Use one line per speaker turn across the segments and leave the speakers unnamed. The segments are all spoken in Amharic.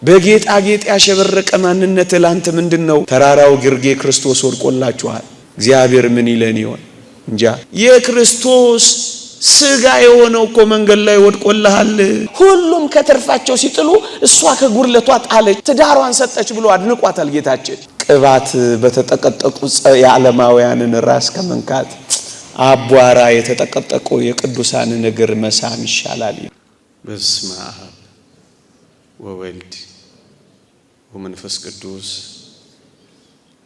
በጌጣጌጥ ያሸበረቀ ማንነት ላንተ ምንድነው? ተራራው ግርጌ ክርስቶስ ወድቆላችኋል። እግዚአብሔር ምን ይለን ይሆን እንጃ። የክርስቶስ ስጋ የሆነው እኮ መንገድ ላይ ወድቆልሃል። ሁሉም ከትርፋቸው ሲጥሉ እሷ ከጉርለቷ ጣለች፣ ትዳሯን ሰጠች ብሎ አድንቋታል ጌታችን። ቅባት በተጠቀጠቁ የዓለማውያንን ራስ ከመንካት አቧራ የተጠቀጠቁ የቅዱሳንን እግር መሳም ይሻላል።
በስመ አብ ወወልድ ወመንፈስ ቅዱስ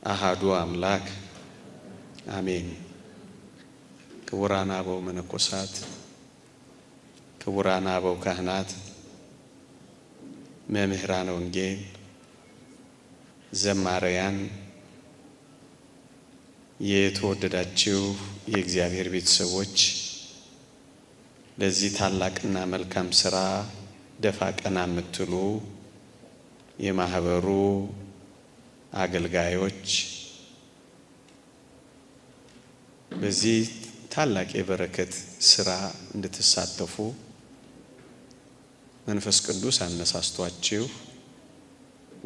አሃዱ አምላክ አሜን። ክቡራን አበው መነኮሳት፣ ክቡራን አበው ካህናት፣ መምህራን ወንጌል፣ ዘማሪያን፣ የተወደዳችሁ የእግዚአብሔር ቤተሰቦች፣ ለዚህ ታላቅና መልካም ሥራ ደፋ ቀና የምትሉ የማህበሩ አገልጋዮች፣ በዚህ ታላቅ የበረከት ሥራ እንድትሳተፉ መንፈስ ቅዱስ አነሳስቷችሁ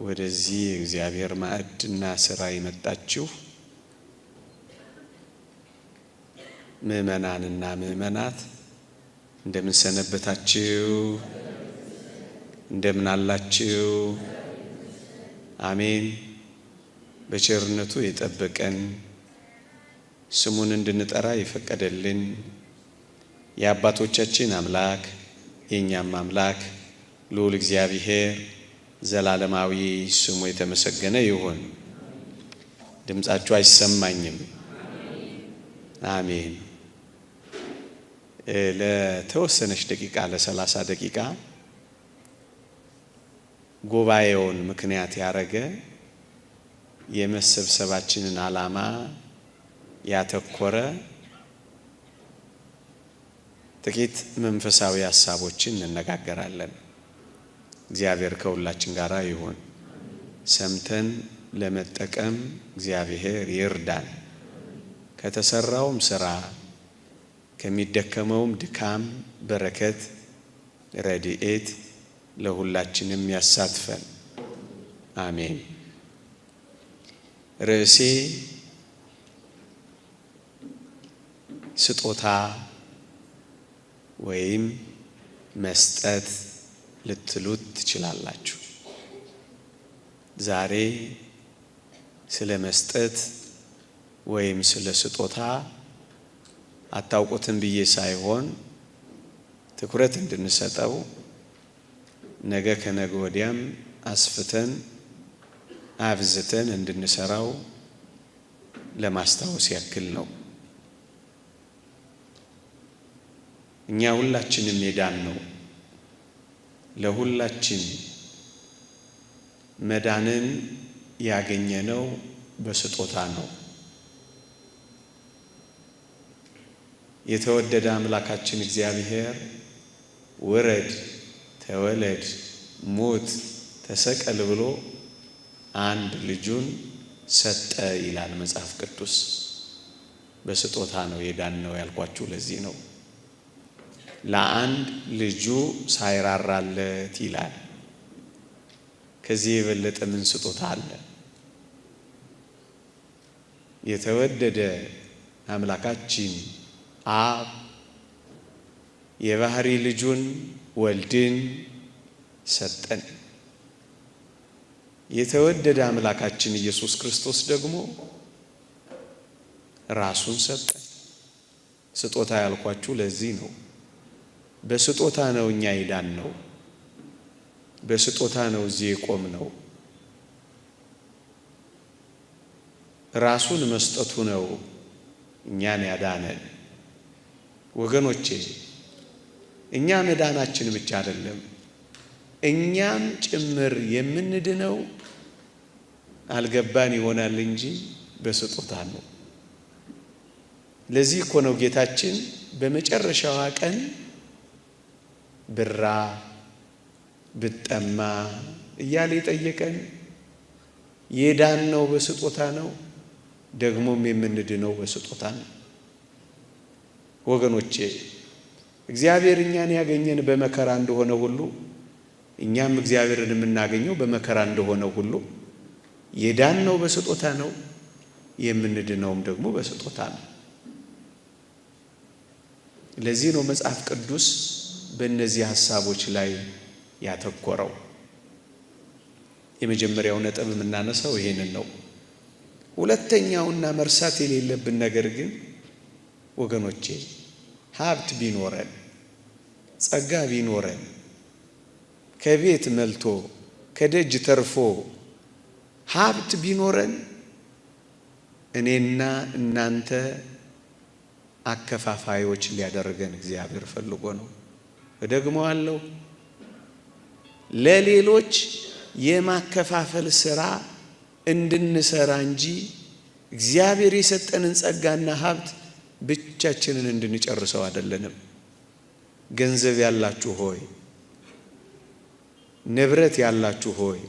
ወደዚህ የእግዚአብሔር ማዕድና ሥራ የመጣችሁ ምእመናንና ምእመናት እንደምን ሰነበታችሁ? እንደምን አላችሁ? አሜን። በቸርነቱ የጠበቀን ስሙን እንድንጠራ የፈቀደልን የአባቶቻችን አምላክ የኛም አምላክ ልዑል እግዚአብሔር ዘላለማዊ ስሙ የተመሰገነ ይሁን። ድምጻችሁ አይሰማኝም? አሜን። ለተወሰነች ደቂቃ ለ30 ደቂቃ ጉባኤውን ምክንያት ያረገ የመሰብሰባችንን ዓላማ ያተኮረ ጥቂት መንፈሳዊ ሐሳቦችን እንነጋገራለን። እግዚአብሔር ከሁላችን ጋር ይሁን። ሰምተን ለመጠቀም እግዚአብሔር ይርዳን። ከተሰራውም ሥራ ከሚደከመውም ድካም በረከት ረድኤት ለሁላችንም ያሳትፈን። አሜን። ርዕሴ ስጦታ ወይም መስጠት ልትሉት ትችላላችሁ። ዛሬ ስለ መስጠት ወይም ስለ ስጦታ አታውቁትም ብዬ ሳይሆን ትኩረት እንድንሰጠው ነገ ከነገ ወዲያም አስፍተን አብዝተን እንድንሰራው ለማስታወስ ያክል ነው። እኛ ሁላችንም የዳን ነው። ለሁላችን መዳንን ያገኘነው በስጦታ ነው። የተወደደ አምላካችን እግዚአብሔር ውረድ፣ ተወለድ፣ ሞት፣ ተሰቀል ብሎ አንድ ልጁን ሰጠ ይላል መጽሐፍ ቅዱስ። በስጦታ ነው የዳን ነው ያልኳችሁ ለዚህ ነው። ለአንድ ልጁ ሳይራራለት ይላል። ከዚህ የበለጠ ምን ስጦታ አለ? የተወደደ አምላካችን አብ የባህሪ ልጁን ወልድን ሰጠን። የተወደደ አምላካችን ኢየሱስ ክርስቶስ ደግሞ ራሱን ሰጠን። ስጦታ ያልኳችሁ ለዚህ ነው። በስጦታ ነው እኛ የዳን ነው። በስጦታ ነው እዚህ የቆም ነው። ራሱን መስጠቱ ነው እኛን ያዳነን። ወገኖቼ እኛ መዳናችን ብቻ አይደለም፣ እኛም ጭምር የምንድነው አልገባን ይሆናል እንጂ በስጦታ ነው። ለዚህ እኮ ነው ጌታችን በመጨረሻዋ ቀን ብራ ብጠማ እያለ የጠየቀን። የዳን ነው በስጦታ ነው፣ ደግሞም የምንድነው በስጦታ ነው። ወገኖቼ እግዚአብሔር እኛን ያገኘን በመከራ እንደሆነ ሁሉ
እኛም እግዚአብሔርን የምናገኘው በመከራ እንደሆነ ሁሉ የዳነው በስጦታ ነው፣ የምንድነውም ደግሞ በስጦታ ነው። ለዚህ ነው መጽሐፍ ቅዱስ በእነዚህ ሐሳቦች ላይ ያተኮረው። የመጀመሪያው ነጥብ የምናነሳው ይሄንን ነው። ሁለተኛውና መርሳት የሌለብን ነገር ግን ወገኖቼ ሀብት ቢኖረን፣ ጸጋ ቢኖረን፣ ከቤት መልቶ ከደጅ ተርፎ ሀብት ቢኖረን እኔና እናንተ አከፋፋዮች ሊያደርገን እግዚአብሔር ፈልጎ ነው። እደግመዋለሁ። ለሌሎች የማከፋፈል ሥራ እንድንሰራ እንጂ እግዚአብሔር የሰጠንን ጸጋና ሀብት ብቻችንን እንድንጨርሰው አይደለንም። ገንዘብ ያላችሁ ሆይ፣ ንብረት ያላችሁ ሆይ፣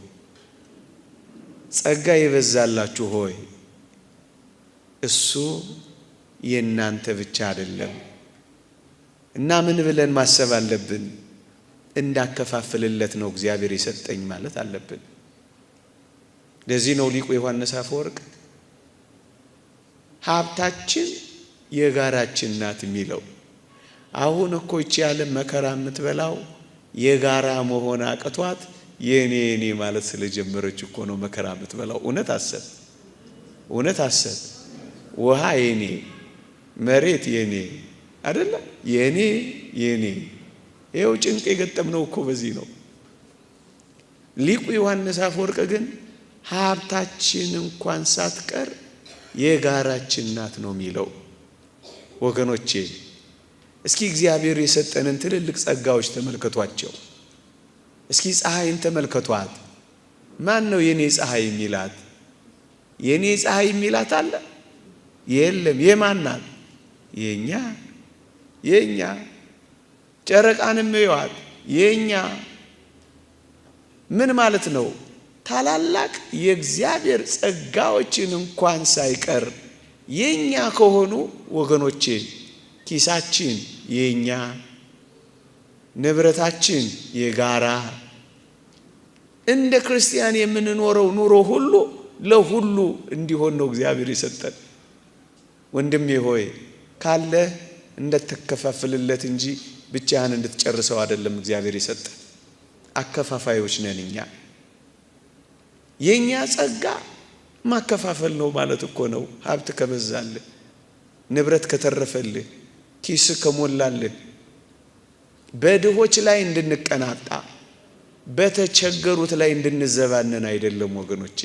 ጸጋ የበዛላችሁ ሆይ እሱ የእናንተ ብቻ አይደለም እና ምን ብለን ማሰብ አለብን? እንዳከፋፍልለት ነው እግዚአብሔር የሰጠኝ ማለት አለብን። ለዚህ ነው ሊቁ ዮሐንስ አፈወርቅ ሀብታችን የጋራችን ናት የሚለው። አሁን እኮ ይቺ ዓለም መከራ የምትበላው የጋራ መሆን አቅቷት የኔ ማለት ስለጀመረች እኮ ነው መከራ የምትበላው። እውነት አሰብ ውሃ የኔ፣ መሬት የኔ አይደለ? የኔ ይኸው ጭንቅ የገጠምነው እኮ በዚህ ነው። ሊቁ ዮሐንስ አፈወርቅ ግን ሀብታችን እንኳን ሳትቀር የጋራችን ናት ነው የሚለው። ወገኖቼ እስኪ እግዚአብሔር የሰጠንን ትልልቅ ጸጋዎች ተመልከቷቸው። እስኪ ፀሐይን ተመልከቷት። ማን ነው የኔ ፀሐይ የሚላት? የኔ ፀሐይ የሚላት አለ? የለም። የማን ናት? የኛ። ጨረቃንም እዩዋት፣ የኛ። ምን ማለት ነው? ታላላቅ የእግዚአብሔር ጸጋዎችን እንኳን ሳይቀር የኛ ከሆኑ ወገኖቼ ኪሳችን የኛ፣ ንብረታችን የጋራ፣ እንደ ክርስቲያን የምንኖረው ኑሮ ሁሉ ለሁሉ እንዲሆን ነው እግዚአብሔር የሰጠን። ወንድሜ ሆይ ካለ እንደተከፋፍልለት እንጂ ብቻህን እንድትጨርሰው አይደለም እግዚአብሔር የሰጠን። አከፋፋዮች ነን እኛ። የኛ ጸጋ ማከፋፈል ነው ማለት እኮ ነው። ሀብት ከበዛልህ፣ ንብረት ከተረፈልህ፣ ኪስ ከሞላልህ በድሆች ላይ እንድንቀናጣ፣ በተቸገሩት ላይ እንድንዘባነን አይደለም ወገኖቼ፣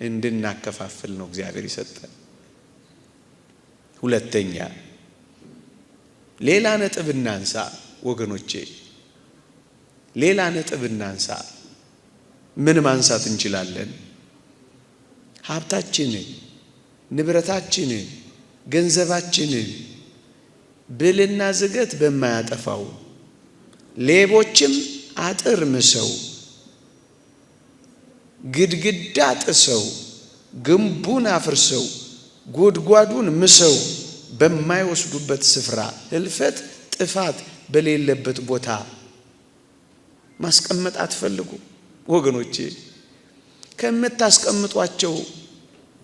እንድናከፋፍል ነው እግዚአብሔር የሰጠን። ሁለተኛ ሌላ ነጥብ እናንሳ ወገኖቼ፣ ሌላ ነጥብ እናንሳ። ምን ማንሳት እንችላለን? ሀብታችንን፣ ንብረታችንን፣ ገንዘባችንን ብልና ዝገት በማያጠፋው ሌቦችም አጥር ምሰው ግድግዳ ጥሰው ግንቡን አፍርሰው ጉድጓዱን ምሰው በማይወስዱበት ስፍራ ህልፈት ጥፋት በሌለበት ቦታ ማስቀመጥ አትፈልጉ ወገኖቼ? ከምታስቀምጧቸው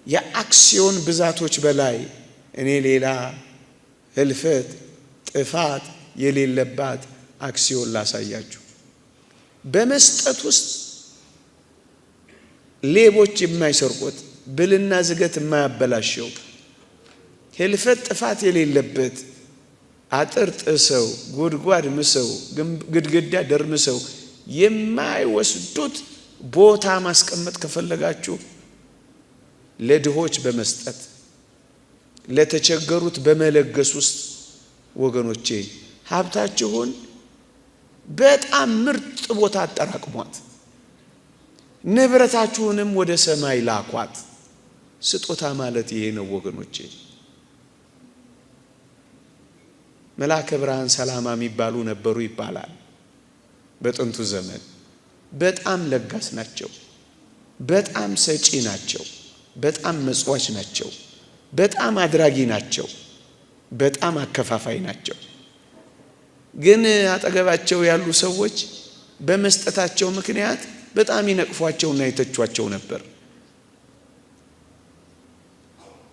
የአክሲዮን ብዛቶች በላይ እኔ ሌላ ህልፈት ጥፋት የሌለባት አክሲዮን ላሳያችሁ። በመስጠት ውስጥ ሌቦች የማይሰርቁት፣ ብልና ዝገት የማያበላሸው፣ ህልፈት ጥፋት የሌለበት አጥር ጥሰው ጉድጓድ ምሰው ግድግዳ ደርምሰው የማይወስዱት ቦታ ማስቀመጥ ከፈለጋችሁ ለድሆች በመስጠት ለተቸገሩት በመለገስ ውስጥ ወገኖቼ ሀብታችሁን በጣም ምርጥ ቦታ አጠራቅሟት፣ ንብረታችሁንም ወደ ሰማይ ላኳት። ስጦታ ማለት ይሄ ነው ወገኖቼ። መልአከ ብርሃን ሰላማ የሚባሉ ነበሩ ይባላል። በጥንቱ ዘመን በጣም ለጋስ ናቸው፣ በጣም ሰጪ ናቸው፣ በጣም መጽዋች ናቸው፣ በጣም አድራጊ ናቸው፣ በጣም አከፋፋይ ናቸው። ግን አጠገባቸው ያሉ ሰዎች በመስጠታቸው ምክንያት በጣም ይነቅፏቸውና ይተቿቸው ነበር።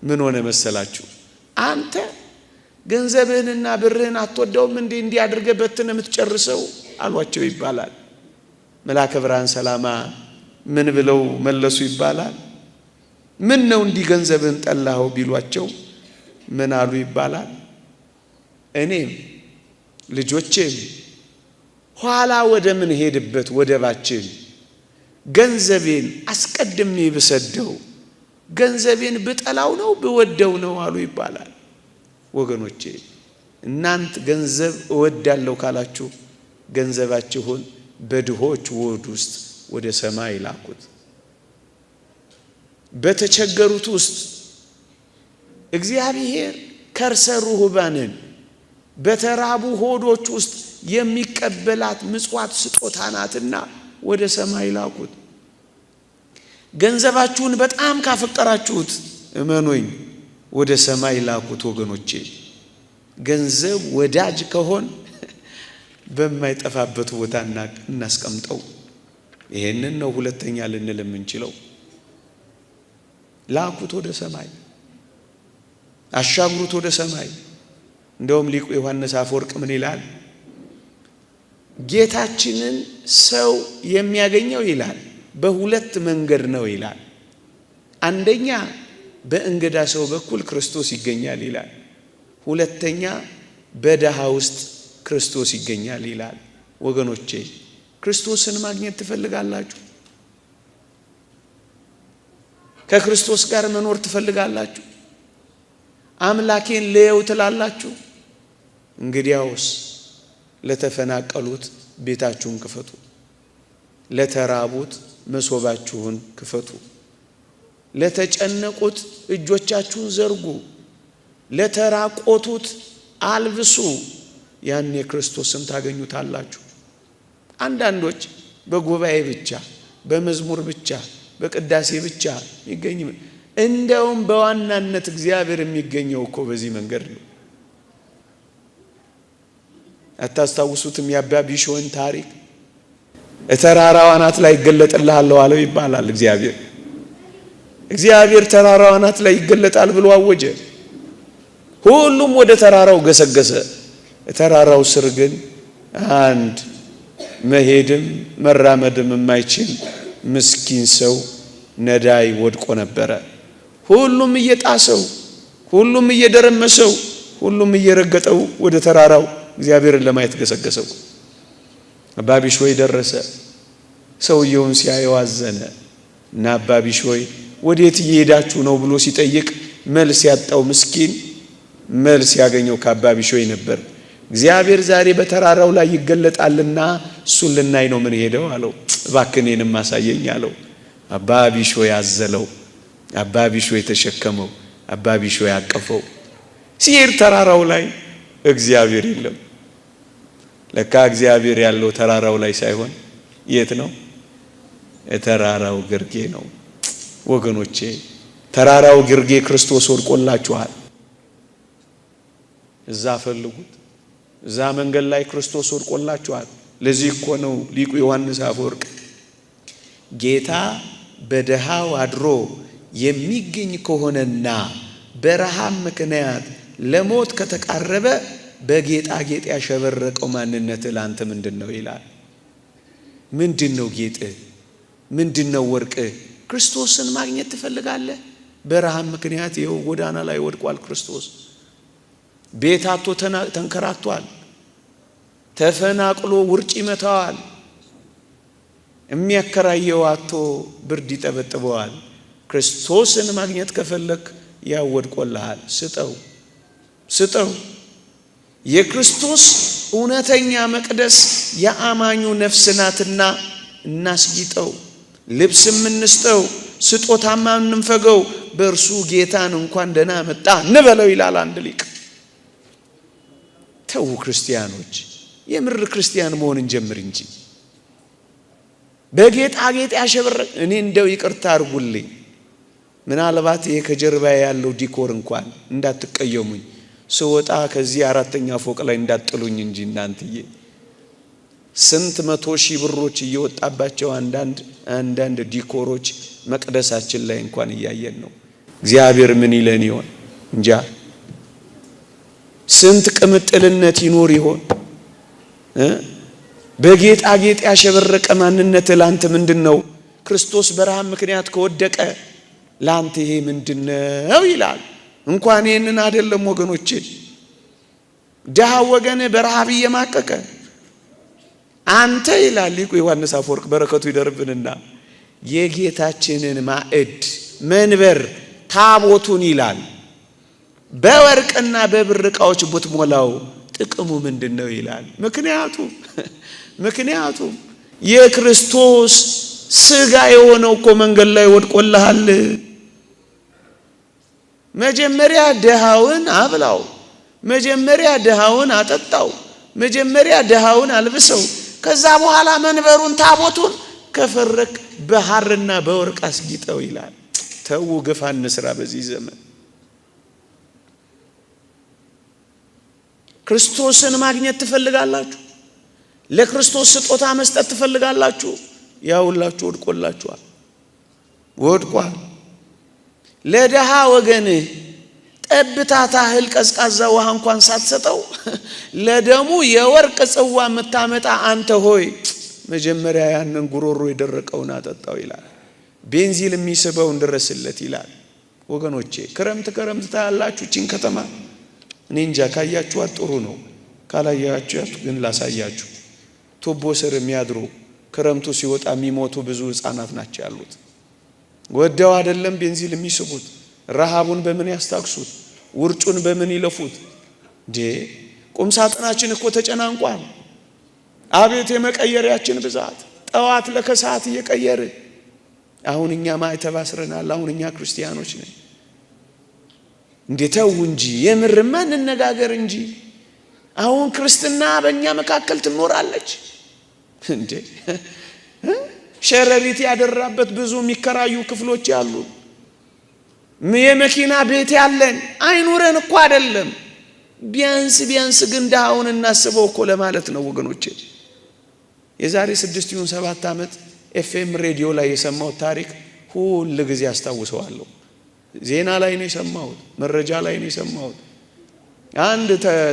ምን ሆነ መሰላችሁ? አንተ ገንዘብህንና ብርህን አትወደውም እንዴ እንዲህ አድርገህ በትነህ የምትጨርሰው አሏቸው ይባላል። መልአከ ብርሃን ሰላማ ምን ብለው መለሱ ይባላል? ምን ነው እንዲህ ገንዘብህን ጠላኸው ቢሏቸው ምን አሉ ይባላል? እኔም ልጆቼም ኋላ ወደ ምን ሄድበት ወደባችን ገንዘቤን አስቀድሜ ብሰደው ገንዘቤን ብጠላው ነው ብወደው ነው አሉ ይባላል። ወገኖቼ እናንተ ገንዘብ እወዳለሁ ካላችሁ ገንዘባችሁን በድሆች ሆድ ውስጥ ወደ ሰማይ ላኩት። በተቸገሩት ውስጥ እግዚአብሔር ከርሰ ርሁባንን በተራቡ ሆዶች ውስጥ የሚቀበላት ምጽዋት ስጦታ ናትና ወደ ሰማይ ላኩት። ገንዘባችሁን በጣም ካፈቀራችሁት እመኑኝ ወደ ሰማይ ላኩት። ወገኖቼ ገንዘብ ወዳጅ ከሆን በማይጠፋበት ቦታ እናስቀምጠው። ይሄንን ነው ሁለተኛ ልንል የምንችለው። ላኩት ወደ ሰማይ፣ አሻግሩት ወደ ሰማይ። እንደውም ሊቁ ዮሐንስ አፈወርቅ ምን ይላል? ጌታችንን ሰው የሚያገኘው ይላል በሁለት መንገድ ነው ይላል። አንደኛ በእንግዳ ሰው በኩል ክርስቶስ ይገኛል ይላል። ሁለተኛ በደሃ ውስጥ ክርስቶስ ይገኛል ይላል። ወገኖቼ ክርስቶስን ማግኘት ትፈልጋላችሁ? ከክርስቶስ ጋር መኖር ትፈልጋላችሁ? አምላኬን ልየው ትላላችሁ? እንግዲያውስ ለተፈናቀሉት ቤታችሁን ክፈቱ፣ ለተራቡት መሶባችሁን ክፈቱ፣ ለተጨነቁት እጆቻችሁን ዘርጉ፣ ለተራቆቱት አልብሱ። ያኔ ክርስቶስን ታገኙታላችሁ። አንዳንዶች በጉባኤ ብቻ፣ በመዝሙር ብቻ፣ በቅዳሴ ብቻ ይገኝ። እንደውም በዋናነት እግዚአብሔር የሚገኘው እኮ በዚህ መንገድ ነው። አታስታውሱትም? የአባ ቢሾን ታሪክ ተራራው አናት ላይ ይገለጥልሃለሁ አለው ይባላል። እግዚአብሔር ተራራው አናት ላይ ይገለጣል ብሎ አወጀ። ሁሉም ወደ ተራራው ገሰገሰ። ተራራው ስር ግን አንድ መሄድም መራመድም የማይችል ምስኪን ሰው ነዳይ ወድቆ ነበረ። ሁሉም እየጣሰው፣ ሁሉም እየደረመሰው፣ ሁሉም እየረገጠው ወደ ተራራው እግዚአብሔርን ለማየት ገሰገሰው። አባ ቢሾይ ደረሰ። ሰውየውን ሲያየው አዘነ እና አባ ቢሾይ ወዴት እየሄዳችሁ ነው ብሎ ሲጠይቅ መልስ ያጣው ምስኪን መልስ ያገኘው ከአባ ቢሾይ ነበር። እግዚአብሔር ዛሬ በተራራው ላይ ይገለጣልና እሱን ልናይ ነው ምን ሄደው አለው። እባክህ እኔንም አሳየኝ አለው። አባ ቢሾይ አዘለው፣ አባ ቢሾይ ተሸከመው፣ አባ ቢሾይ አቀፈው። ሲሄድ ተራራው ላይ እግዚአብሔር የለም። ለካ እግዚአብሔር ያለው ተራራው ላይ ሳይሆን የት ነው? ተራራው ግርጌ ነው። ወገኖቼ ተራራው ግርጌ ክርስቶስ ወድቆላችኋል። እዛ ፈልጉት። እዛ መንገድ ላይ ክርስቶስ ወድቆላችኋል። ለዚህ እኮ ነው ሊቁ ዮሐንስ አፈወርቅ ጌታ በደሃው አድሮ የሚገኝ ከሆነና በረሃብ ምክንያት ለሞት ከተቃረበ በጌጣጌጥ ያሸበረቀው ማንነት ላንተ ምንድነው ይላል። ምንድነው ጌጥህ? ምንድነው ወርቅህ? ክርስቶስን ማግኘት ትፈልጋለህ? በረሃብ ምክንያት ይኸው ጎዳና ላይ ወድቋል ክርስቶስ። ቤት አጥቶ ተንከራቷል። ተፈናቅሎ ውርጭ ይመታዋል። የሚያከራየው አጥቶ ብርድ ይጠበጥበዋል። ክርስቶስን ማግኘት ከፈለክ ያው ወድቆልሃል። ስጠው። የክርስቶስ እውነተኛ መቅደስ የአማኙ ነፍስ ናትና እናስጊጠው፣ ልብስም እንስጠው፣ ስጦታማ እንንፈገው፣ በእርሱ ጌታን እንኳን ደህና መጣ እንበለው ይላል አንድ ሊቅ። ተው ክርስቲያኖች፣ የምር ክርስቲያን መሆን እንጀምር እንጂ በጌጣጌጥ ያሸበረቀ እኔ እንደው ይቅርታ አድርጉልኝ፣ ምናልባት ይሄ ከጀርባ ያለው ዲኮር እንኳን እንዳትቀየሙኝ፣ ስወጣ ከዚህ አራተኛ ፎቅ ላይ እንዳጥሉኝ እንጂ እናንተዬ ስንት መቶ ሺህ ብሮች እየወጣባቸው አንዳንድ ዲኮሮች መቅደሳችን ላይ እንኳን እያየን ነው። እግዚአብሔር ምን ይለን ይሆን እንጃ። ስንት ቅምጥልነት ይኖር ይሆን? በጌጣጌጥ ያሸበረቀ ማንነት ላንተ ምንድነው? ክርስቶስ በረሃብ ምክንያት ከወደቀ ላንተ ይሄ ምንድነው ይላል። እንኳን ይሄንን አይደለም ወገኖቼ፣ ደሃ ወገን በረሃብ እየማቀቀ አንተ ይላል ሊቁ ዮሐንስ አፈወርቅ በረከቱ ይደርብንና የጌታችንን ማዕድ መንበር ታቦቱን ይላል በወርቅና በብር ዕቃዎች ብትሞላው ጥቅሙ ምንድነው ይላል። ምክንያቱም የክርስቶስ ስጋ የሆነው እኮ መንገድ ላይ ወድቆልሃል። መጀመሪያ ደሃውን አብላው፣ መጀመሪያ ደሃውን አጠጣው፣ መጀመሪያ ደሃውን አልብሰው፣ ከዛ በኋላ መንበሩን ታቦቱን ከፈረክ በሐርና በወርቅ አስጊጠው ይላል። ተው ግፍ አንስራ በዚህ ዘመን። ክርስቶስን ማግኘት ትፈልጋላችሁ? ለክርስቶስ ስጦታ መስጠት ትፈልጋላችሁ? ያውላችሁ ወድቋል። ለደሃ ወገንህ ጠብታ ታህል ቀዝቃዛ ውሃ እንኳን ሳትሰጠው ለደሙ የወርቅ ጽዋ የምታመጣ አንተ ሆይ መጀመሪያ ያንን ጉሮሮ የደረቀውን አጠጣው ይላል። ቤንዚል የሚስበውን ድረስለት ይላል። ወገኖቼ ክረምት ታያላችሁ ቺን ከተማ። እኔ እንጃ ካያችኋት ጥሩ ነው፣ ካላያችኋት ግን ላሳያችሁ። ቱቦ ስር የሚያድሩ ክረምቱ ሲወጣ የሚሞቱ ብዙ ህፃናት ናቸው ያሉት። ወደው አይደለም ቤንዚል የሚስቡት። ረሃቡን በምን ያስታክሱት? ውርጩን በምን ይለፉት? ቁም ሳጥናችን እኮ ተጨናንቋል። አቤት የመቀየሪያችን ብዛት! ጠዋት ለከሰዓት እየቀየረ አሁን እኛ ማዕተብ አስረናል። አሁን እኛ ክርስቲያኖች ነን። ተው እንጂ የምርማ እንነጋገር እንጂ። አሁን ክርስትና በእኛ መካከል ትኖራለች እንዴ? ሸረሪት ያደራበት ብዙ የሚከራዩ ክፍሎች ያሉ፣ የመኪና ቤት ያለን አይኑረን እኮ አይደለም። ቢያንስ ግን ደሃውን እናስበው እኮ ለማለት ነው ወገኖቼ። የዛሬ 6-7 ዓመት ኤፍኤም ሬዲዮ ላይ የሰማሁት ታሪክ ሁሉ ጊዜ አስታውሰዋለሁ። ዜና ላይ ነው የሰማሁት፣ መረጃ ላይ ነው የሰማሁት። አንድ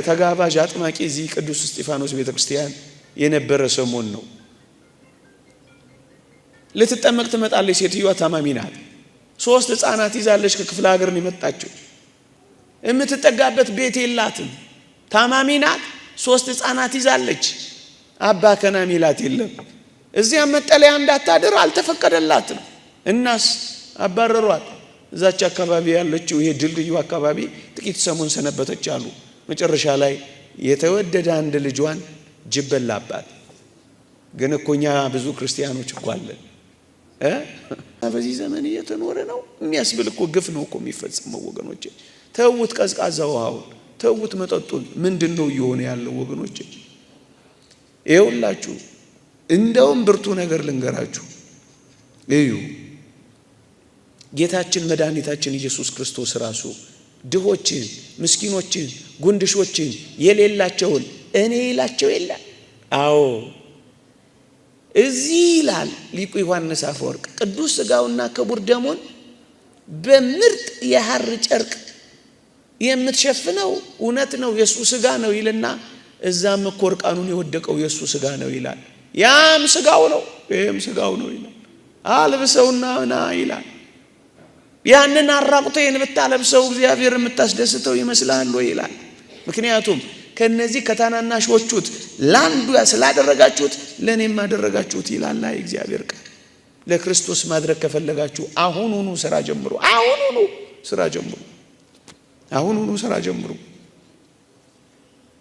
ተጋባዥ አጥማቂ እዚህ ቅዱስ እስጢፋኖስ ቤተክርስቲያን የነበረ ሰሞን ነው። ልትጠመቅ ትመጣለች። ሴትዮዋ ታማሚ ናት። 3 ህፃናት ይዛለች። ከክፍለ ሀገር ነው የመጣችው። የምትጠጋበት ቤት የላትም። ታማሚ ናት። 3 ህፃናት ይዛለች። አባ ከና ሚላት የለም። እዚያ መጠለያ እንዳታድር አልተፈቀደላትም። እናስ አባረሯት። እዛች አካባቢ ያለችው ይሄ ድልድዩ አካባቢ ጥቂት ሰሞን ሰነበተች አሉ። መጨረሻ ላይ የተወደደ አንድ ልጇን ጅብ በላባት። ግን እኮ እኛ ብዙ ክርስቲያኖች እኮ አለን በዚህ ዘመን እየተኖረ ነው የሚያስብል እኮ ግፍ ነው እኮ የሚፈጸመው ወገኖቼ። ተውት ቀዝቃዛ ውሃውን፣ ተውት መጠጡን። ምንድነው እየሆነ ያለው ወገኖቼ? ይኸውላችሁ እንደውም ብርቱ ነገር ልንገራችሁ። እዩ ጌታችን መድኃኒታችን ኢየሱስ ክርስቶስ ራሱ ድሆችን፣ ምስኪኖችን፣ ጉንድሾችን የሌላቸውን እኔ ይላቸው የለ። አዎ እዚህ ይላል ሊቁ ዮሐንስ አፈወርቅ ቅዱስ ሥጋውና ክቡር ደሙን በምርጥ የሐር ጨርቅ የምትሸፍነው እውነት ነው የሱ ሥጋ ነው ይልና እዛም እኮ እርቃኑን የወደቀው የሱ ሥጋ ነው ይላል። ያም ሥጋው ነው ይሄም ሥጋው ነው ይላል። አልብሰውና ና ይላል። ያንን አራቁቴን ብታለብሰው እግዚአብሔር የምታስደስተው ይመስላል ወይ ይላል። ምክንያቱም ከነዚህ ከታናናሾቹት ላንዱ ስላደረጋችሁት ለኔም አደረጋችሁት ይላል እግዚአብሔር ቃል። ለክርስቶስ ማድረግ ከፈለጋችሁ አሁኑኑ ስራ ጀምሩ። አሁኑኑ ስራ ጀምሩ። አሁኑኑ ስራ ጀምሩ።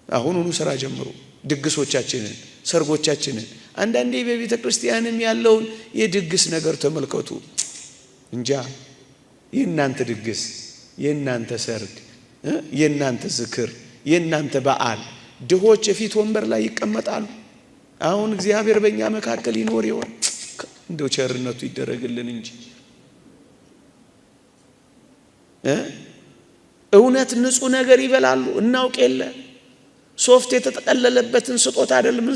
አሁኑኑ ስራ ጀምሩ። ድግሶቻችንን፣ ሰርጎቻችንን አንዳንዴ በቤተ ክርስቲያንም ያለውን የድግስ ነገር ተመልከቱ። እንጃ የእናንተ ድግስ፣ የእናንተ ሰርግ፣ የእናንተ ዝክር፣ የእናንተ በዓል ድሆች የፊት ወንበር ላይ ይቀመጣሉ። አሁን እግዚአብሔር በእኛ መካከል ይኖር ይሆን? እንደው ቸርነቱ ይደረግልን እንጂ እውነት ንጹህ ነገር ይበላሉ እናውቅ የለ። ሶፍት የተጠቀለለበትን ስጦታ አይደለም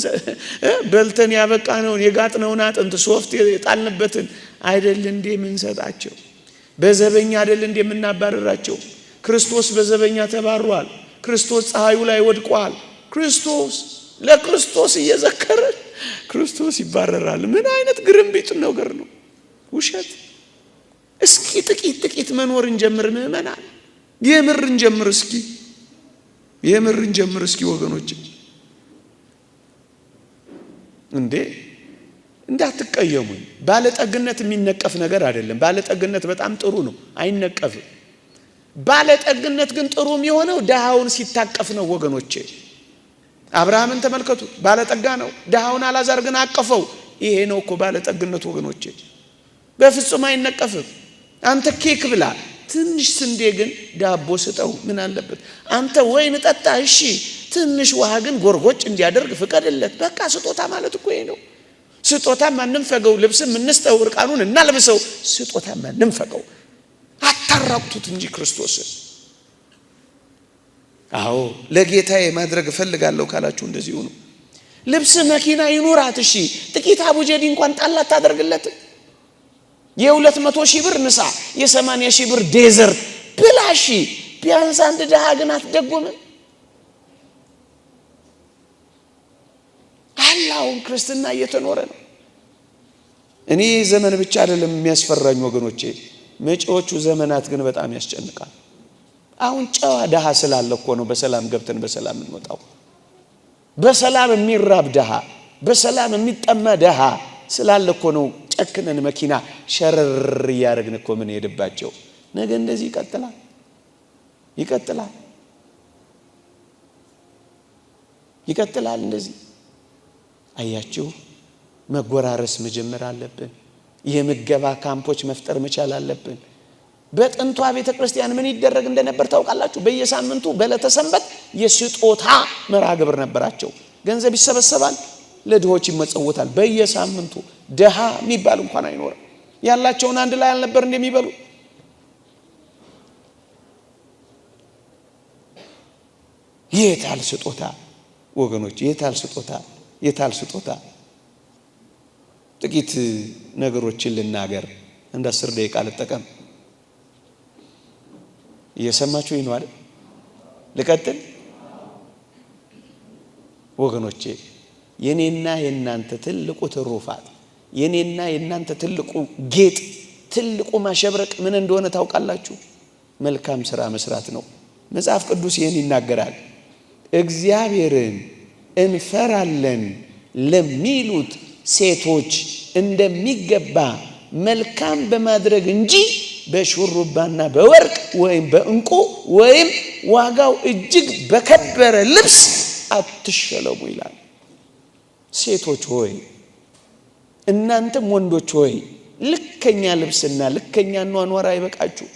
በልተን ያበቃነውን የጋጥነውን አጥንት ሶፍት የጣልንበትን አይደል እንዴ የምንሰጣቸው? በዘበኛ አይደል እንዴ የምናባረራቸው? ክርስቶስ በዘበኛ ተባሯል። ክርስቶስ ፀሐዩ ላይ ወድቋል። ክርስቶስ ለክርስቶስ እየዘከረ ክርስቶስ ይባረራል። ምን አይነት ግርምቢጥ ነገር ነው? ውሸት። እስኪ ጥቂት መኖር እንጀምር ምእመናን፣ የምር እንጀምር እስኪ ወገኖች። እንዴ እንዳትቀየሙኝ። ባለጠግነት የሚነቀፍ ነገር አይደለም። ባለጠግነት በጣም ጥሩ ነው፣ አይነቀፍም። ባለጠግነት ግን ጥሩ የሚሆነው ደሃውን ሲታቀፍ ነው ወገኖቼ። አብርሃምን ተመልከቱ፣ ባለጠጋ ነው። ደሃውን አልዓዛር ግን አቀፈው። ይሄ ነው እኮ ባለጠግነት ወገኖቼ። በፍጹም አይነቀፍም። አንተ ኬክ ብላ፣ ትንሽ ስንዴ ግን ዳቦ ስጠው፣ ምን አለበት? አንተ ወይን ጠጣ፣ እሺ፣ ትንሽ ውሃ ግን ጎርጎጭ እንዲያደርግ ፍቀድለት። በቃ ስጦታ ማለት እኮ ይሄ ነው። ስጦታ ማንም ፈገው፣ ልብስም እንስጠው፣ እርቃኑን እናልብሰው። ስጦታ ማንም ፈገው፣ አታራቁቱት እንጂ ክርስቶስን። አዎ ለጌታዬ ማድረግ እፈልጋለሁ ካላችሁ እንደዚህ ሁኑ። ልብስ መኪና ይኑራት፣ እሺ፣ ጥቂት አቡጀዲ እንኳን ጣላት ታደርግለት። የ200 ሺህ ብር ንሳ፣ የ80 ሺህ ብር ዴዘርት ብላሺ። ቢያንስ አንድ ደሃ ግን አትደጎምም? አላውን ክርስትና እየተኖረ ነው። እኔ ዘመን ብቻ አይደለም የሚያስፈራኝ ወገኖቼ፣ መጪዎቹ ዘመናት ግን በጣም ያስጨንቃል። አሁን ጨዋ ደሃ ስላለ እኮ ነው በሰላም ገብተን በሰላም እንወጣው። በሰላም የሚራብ ደሃ፣ በሰላም የሚጠማ ደሃ ስላለ እኮ ነው ጨክነን መኪና ሸረር ያረግን እኮ ምን ሄድባቸው። ነገ እንደዚህ ይቀጥላል እንደዚህ። አያችሁ፣ መጎራረስ መጀመር አለብን። የምገባ ካምፖች መፍጠር መቻል አለብን። በጥንቷ ቤተክርስቲያን ምን ይደረግ እንደነበር ታውቃላችሁ? በየሳምንቱ በዕለተ ሰንበት የስጦታ መርሃ ግብር ነበራቸው። ገንዘብ ይሰበሰባል፣ ለድሆች ይመጸውታል። በየሳምንቱ ደሃ የሚባል እንኳን አይኖርም። ያላቸውን አንድ ላይ አልነበር እንደሚበሉ። የታል ስጦታ ወገኖች? የታል ስጦታ? ጥቂት ነገሮችን ልናገር፣ እንደ 10 ደቂቃ ልጠቀም። እየሰማችሁ ነው አይደል? ልቀጥል ወገኖቼ። የኔና የናንተ ትልቁ ትሩፋት፣ የኔና የናንተ ትልቁ ጌጥ፣ ትልቁ ማሸብረቅ ምን እንደሆነ ታውቃላችሁ? መልካም ስራ መስራት ነው። መጽሐፍ ቅዱስ ይህን ይናገራል። እግዚአብሔርን እንፈራለን ለሚሉት ሴቶች እንደሚገባ መልካም በማድረግ እንጂ በሹሩባና በወርቅ ወይም በእንቁ ወይም ዋጋው እጅግ በከበረ ልብስ አትሸለሙ ይላል። ሴቶች ሆይ፣ እናንተም ወንዶች ሆይ ልከኛ ልብስና ልከኛ ኗኗር አይበቃችሁ።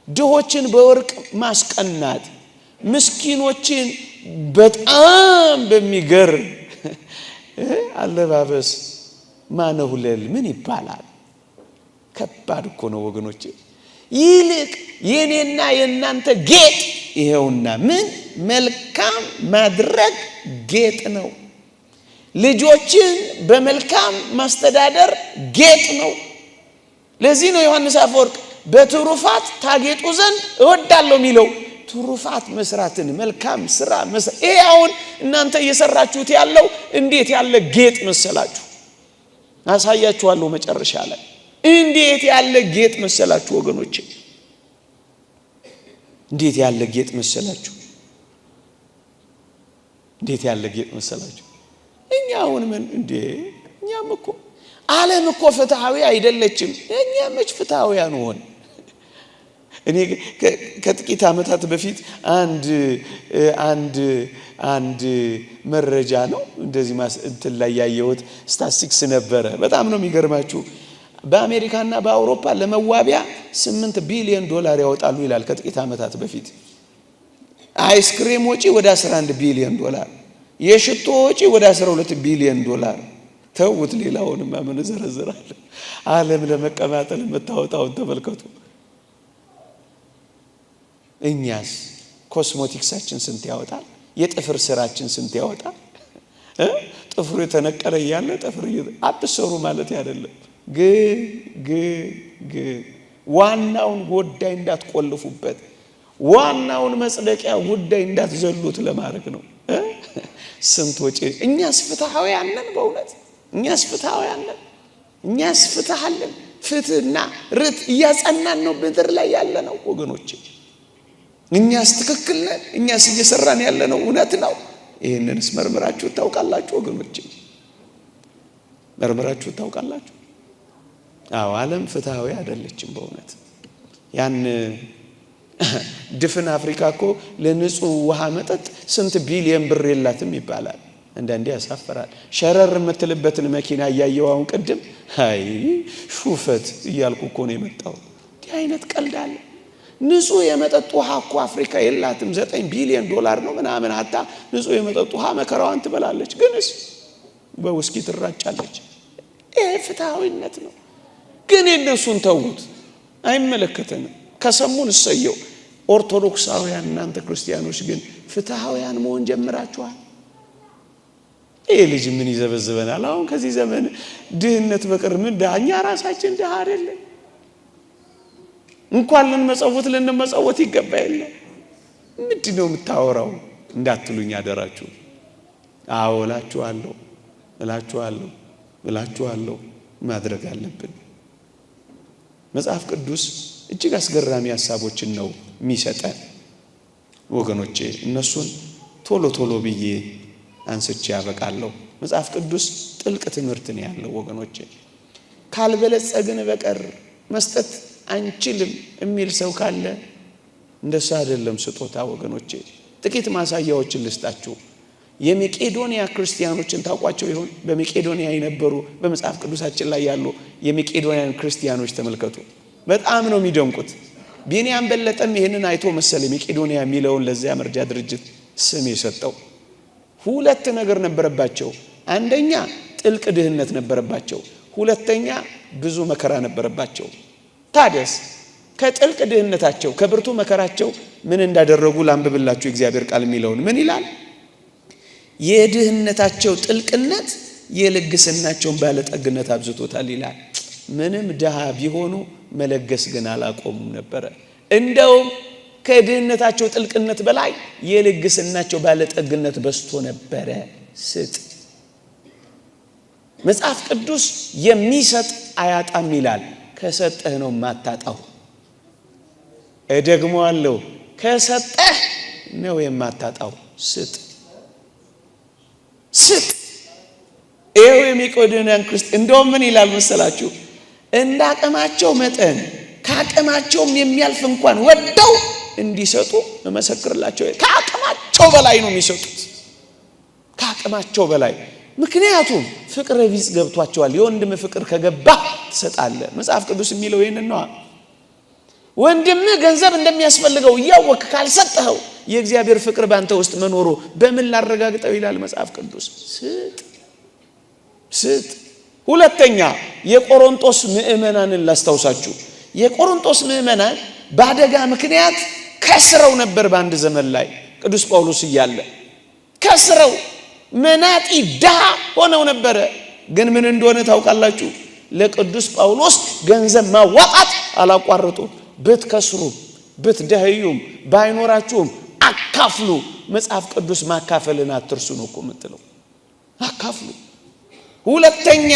ድሆችን በወርቅ ማስቀናት፣ ምስኪኖችን በጣም በሚገርም አለባበስ ማነሁለል ምን ይባላል? ከባድ እኮ ነው ወገኖቼ። ይልቅ የኔና የናንተ ጌጥ ይሄውና ምን መልካም ማድረግ ጌጥ ነው። ልጆችን በመልካም ማስተዳደር ጌጥ ነው። ለዚህ ነው ዮሐንስ አፈወርቅ በትሩፋት ታጌጡ ዘንድ እወዳለሁ የሚለው። ትሩፋት መስራትን፣ መልካም ስራ መስራት። ይሄ አሁን እናንተ እየሰራችሁት ያለው እንዴት ያለ ጌጥ መሰላችሁ? አሳያችኋለሁ መጨረሻ ላይ። እንዴት ያለ ጌጥ መሰላችሁ ወገኖቼ? እንዴት ያለ ጌጥ መሰላችሁ? እንዴት ያለ ጌጥ መሰላችሁ? እኛ አሁን ምን እንዴ? እኛም እኮ ዓለም እኮ ፍትሃዊ አይደለችም። እኛ መች ፍትሃዊያን ሆን? እኔ ከጥቂት ዓመታት በፊት አንድ መረጃ ነው እንደዚህ እንትን ላይ ያየሁት ስታቲስቲክስ ነበረ። በጣም ነው የሚገርማችሁ። በአሜሪካና በአውሮፓ ለመዋቢያ $8 ቢሊዮን ያወጣሉ ይላል። ከጥቂት ዓመታት በፊት አይስክሬም ወጪ ወደ $11 ቢሊዮን፣ የሽቶ ወጪ ወደ $12 ቢሊዮን። ተውት፣ ሌላውንም ምን ዘረዝራለሁ። ዓለም ለመቀማጠል የምታወጣውን ተመልከቱ። እኛስ ኮስሞቲክሳችን ስንት ያወጣል? የጥፍር ስራችን ስንት ያወጣል? ጥፍሩ የተነቀለ ያለ ጥፍር አትሰሩ ማለት አይደለም። ግን ዋናውን ጉዳይ እንዳትቆልፉበት፣ ዋናውን መጽደቂያ ጉዳይ እንዳትዘሉት ለማድረግ ነው። ስንት ወጪ! እኛስ ፍትሃውያን ነን? በእውነት እኛስ ፍትሃውያን ነን? እኛስ ፍትሃለን? ፍትህና ርት እያጸናን ነው ምድር ላይ ያለ ነው ወገኖቼ። እኛስ ትክክል ነን? እኛስ እየሰራን ያለ ነው እውነት ነው? ይሄንንስ መርምራችሁ ታውቃላችሁ ወገኖቼ? መርምራችሁ ታውቃላችሁ? አዎ ዓለም ፍትሃዊ አይደለችም በእውነት። ያን ድፍን አፍሪካ እኮ ለንጹህ ውሃ መጠጥ ስንት ቢሊየን ብር የላትም ይባላል። አንዳንዴ ያሳፈራል። ሸረር የምትልበትን መኪና እያየሁ አሁን ቅድም አይ ሹፈት እያልኩ እኮ ነው የመጣው። እንዲህ አይነት ቀልድ አለ? ንጹህ የመጠጥ ውሃ እኮ አፍሪካ የላትም። 9 ቢሊዮን ዶላር ነው ምናምን። አታ ንጹህ የመጠጥ ውሃ መከራዋን ትበላለች፣ ግንስ በውስኪ ትራጫለች። ይሄ ፍትሃዊነት ነው? ግን የነሱን ተውት፣ አይመለከተንም። ከሰሙን እሰየው። ኦርቶዶክሳውያን እናንተ ክርስቲያኖች ግን ፍትሃውያን መሆን ጀምራችኋል። ይሄ ልጅ ምን ይዘበዝበናል? አሁን ከዚህ ዘመን ድህነት በቀር ምን ዳኛ ራሳችን ድሃ አይደለም? እንኳን ልንመጸወት ይገባ የለ። ምንድን ነው የምታወራው እንዳትሉኝ አደራችሁ። አዎ እላችኋለሁ ማድረግ አለብን። መጽሐፍ ቅዱስ እጅግ አስገራሚ ሐሳቦችን ነው የሚሰጠን ወገኖቼ። እነሱን ቶሎ ብዬ አንስቼ ያበቃለሁ። መጽሐፍ ቅዱስ ጥልቅ ትምህርት ነው ያለው ወገኖቼ። ካልበለጸግን በቀር መስጠት አንችልም የሚል ሰው ካለ እንደሱ አይደለም ስጦታ ወገኖቼ። ጥቂት ማሳያዎችን ልስጣችሁ። የመቄዶንያ ክርስቲያኖችን ታውቋቸው ይሆን? በመቄዶንያ የነበሩ በመጽሐፍ ቅዱሳችን ላይ ያሉ የመቄዶንያን ክርስቲያኖች ተመልከቱ። በጣም ነው የሚደንቁት። ቢንያም በለጠም ይሄንን አይቶ መሰለ መቄዶንያ የሚለውን ለዚያ መርጃ ድርጅት ስም የሰጠው። 2 ነገር ነበረባቸው። አንደኛ ጥልቅ ድህነት ነበረባቸው፣ ሁለተኛ ብዙ መከራ ነበረባቸው። ታዲያስ ከጥልቅ ድህነታቸው ከብርቱ መከራቸው ምን እንዳደረጉ ላንብብላችሁ። እግዚአብሔር ቃል የሚለውን ምን ይላል? የድህነታቸው ጥልቅነት የልግስናቸውን ባለጠግነት አብዝቶታል ይላል። ምንም ድሃ ቢሆኑ መለገስ ግን አላቆሙም ነበረ። እንደውም ከድህነታቸው ጥልቅነት በላይ የልግስናቸው ባለጠግነት በዝቶ ነበረ። ስጥ። መጽሐፍ ቅዱስ የሚሰጥ አያጣም ይላል። ከሰጠህ ነው የማታጣው። እደግመዋለሁ፣ ከሰጠህ ነው የማታጣው። ስጥ። ይሄው የመቄዶንያን ክርስቲያን እንደውም ምን ይላል መሰላችሁ? እንደ አቅማቸው መጠን ከአቅማቸውም የሚያልፍ እንኳን ወደው እንዲሰጡ መመስክርላቸው። ከአቅማቸው በላይ ነው የሚሰጡት፣ ከአቅማቸው በላይ። ምክንያቱም ፍቅረ ቢጽ ገብቷቸዋል። የወንድም ፍቅር ከገባ ትሰጣለህ። መጽሐፍ ቅዱስ የሚለው ይሄንን ነው። ወንድምህ ገንዘብ እንደሚያስፈልገው እያወቅህ ካልሰጠኸው የእግዚአብሔር ፍቅር ባንተ ውስጥ መኖሩ በምን ላረጋግጠው ይላል መጽሐፍ ቅዱስ። ስጥ። ሁለተኛ የቆሮንቶስ ምዕመናንን ላስታውሳችሁ። የቆሮንቶስ ምዕመናን በአደጋ ምክንያት ከስረው ነበር። በአንድ ዘመን ላይ ቅዱስ ጳውሎስ እያለ ከስረው መናጢ ድሃ ሆነው ነበረ። ግን ምን እንደሆነ ታውቃላችሁ? ለቅዱስ ጳውሎስ ገንዘብ ማዋጣት አላቋረጡ። ብትከስሩ ብትደህዩም ባይኖራችሁም አካፍሉ። መጽሐፍ ቅዱስ ማካፈልን አትርሱ ነው እኮ የምትለው። አካፍሉ። ሁለተኛ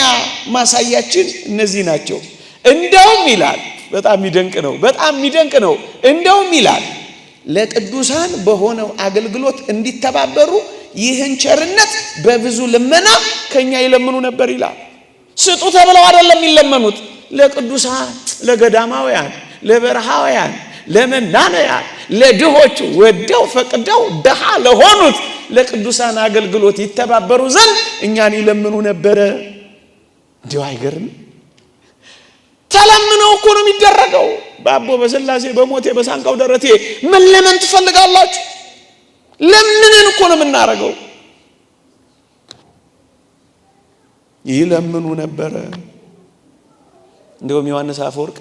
ማሳያችን እነዚህ ናቸው። እንደውም ይላል፣ በጣም የሚደንቅ ነው። እንደውም ይላል ለቅዱሳን በሆነው አገልግሎት እንዲተባበሩ ይህን ቸርነት በብዙ ልመና ከኛ ይለምኑ ነበር ይላል። ስጡ ተብለው አይደለም የሚለመኑት። ለቅዱሳን፣ ለገዳማውያን፣ ለበረሃውያን፣ ለመናንያን፣ ለድሆች ወደው ፈቅደው ድሃ ለሆኑት ለቅዱሳን አገልግሎት ይተባበሩ ዘንድ እኛን ይለምኑ ነበረ። እንዲሁ አይገርም? ተለምነው እኮ ነው የሚደረገው። በአቦ በስላሴ በሞቴ በሳንቃው ደረቴ መለመን ትፈልጋላችሁ? ለምንን እኮ ነው የምናደርገው። ይለምኑ ነበረ። እንደውም ዮሐንስ አፈወርቅ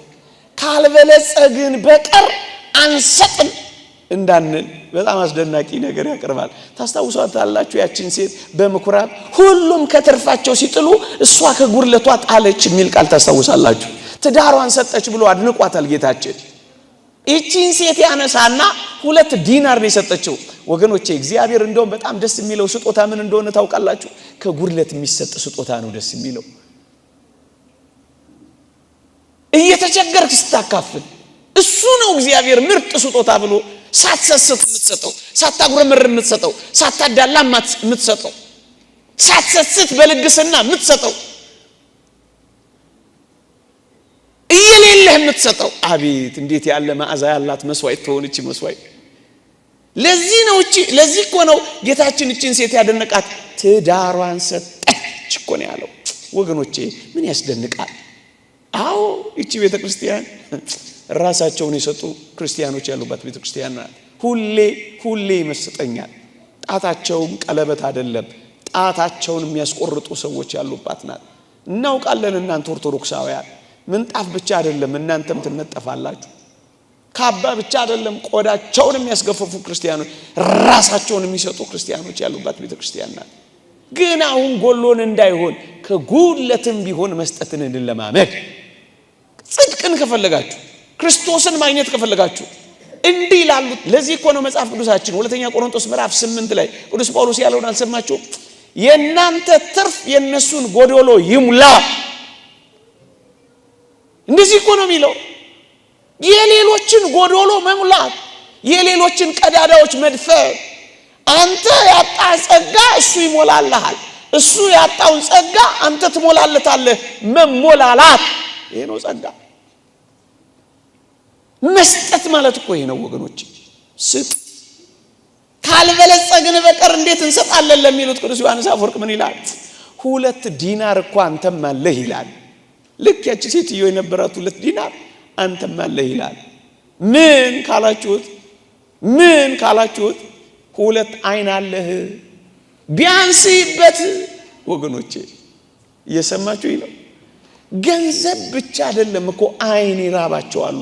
ካልበለጸግን በቀር አንሰጥም እንዳንል በጣም አስደናቂ ነገር ያቀርባል። ታስታውሷታላችሁ ያችን ሴት በምኩራብ ሁሉም ከትርፋቸው ሲጥሉ እሷ ከጉድለቷ ጣለች የሚል ቃል ታስታውሳላችሁ። ትዳሯን ሰጠች ብሎ አድንቋታል ጌታችን። እቺን ሴት ያነሳና 2 ዲናር ነው የሰጠችው። ወገኖቼ እግዚአብሔር እንደውም በጣም ደስ የሚለው ስጦታ ምን እንደሆነ ታውቃላችሁ? ከጉድለት የሚሰጥ ስጦታ ነው ደስ የሚለው። እየተቸገርክ ስታካፍል እሱ ነው እግዚአብሔር ምርጥ ስጦታ ብሎ ሳትሰስት የምትሰጠው፣ ሳታጉረመርም የምትሰጠው፣ ሳታዳላ የምትሰጠው፣ ሳትሰስት በልግስና የምትሰጠው፣ እየሌለህ የምትሰጠው። አቤት እንዴት ያለ መዓዛ ያላት መስዋዕት ትሆንች መስዋዕት! ለዚህ እኮ ነው ጌታችን እቺን ሴት ያደነቃት። ትዳሯን ሰጠች እኮ ነው ያለው። ወገኖቼ ምን ያስደንቃል! አዎ እቺ ቤተክርስቲያን ራሳቸውን የሰጡ ክርስቲያኖች ያሉባት ቤተክርስቲያን ናት። ሁሌ ይመስጠኛል። ጣታቸውም ቀለበት አይደለም፣ ጣታቸውን የሚያስቆርጡ ሰዎች ያሉባት ናት። እናውቃለን። እናንተ ኦርቶዶክሳውያን ምንጣፍ ብቻ አይደለም እናንተም ትነጠፋላችሁ። ካባ ብቻ አይደለም ቆዳቸውን የሚያስገፈፉ ክርስቲያኖች፣ ራሳቸውን የሚሰጡ ክርስቲያኖች ያሉባት ቤተክርስቲያን ናት። ግን አሁን ጎሎን እንዳይሆን ከጉድለትም ቢሆን መስጠትን እንለማመድ። ጽድቅን ከፈለጋችሁ ክርስቶስን ማግኘት ከፈለጋችሁ እንዲህ ላሉት ለዚህ እኮ ነው መጽሐፍ ቅዱሳችን ሁለተኛ ቆሮንቶስ ምዕራፍ 8 ላይ ቅዱስ ጳውሎስ ያለውን አልሰማችሁ? የናንተ ትርፍ የነሱን ጎዶሎ ይሙላ። እንደዚህ እኮ ነው የሚለው። የሌሎችን ጎዶሎ መሙላት፣ የሌሎችን ቀዳዳዎች መድፈር። አንተ ያጣ ጸጋ እሱ ይሞላልሃል፣ እሱ ያጣውን ጸጋ አንተ ትሞላለታለህ። መሞላላት ይሄ ነው ጸጋ። መስጠት ማለት እኮ ይሄ ነው ወገኖች። ስጥ ካልበለጸግን በቀር እንዴት እንሰጣለን ለሚሉት ቅዱስ ዮሐንስ አፈወርቅ ምን ይላል? 2 ዲናር እኮ አንተም አለህ ይላል። ልክ ያቺ ሴትዮ የነበራት 2 ዲናር አንተም አለህ ይላል። ምን ካላችሁት 2 አይን አለህ ቢያንስበት። ወገኖቼ እየሰማችሁኝ ነው? ገንዘብ ብቻ አይደለም እኮ አይን ይራባቸዋል፣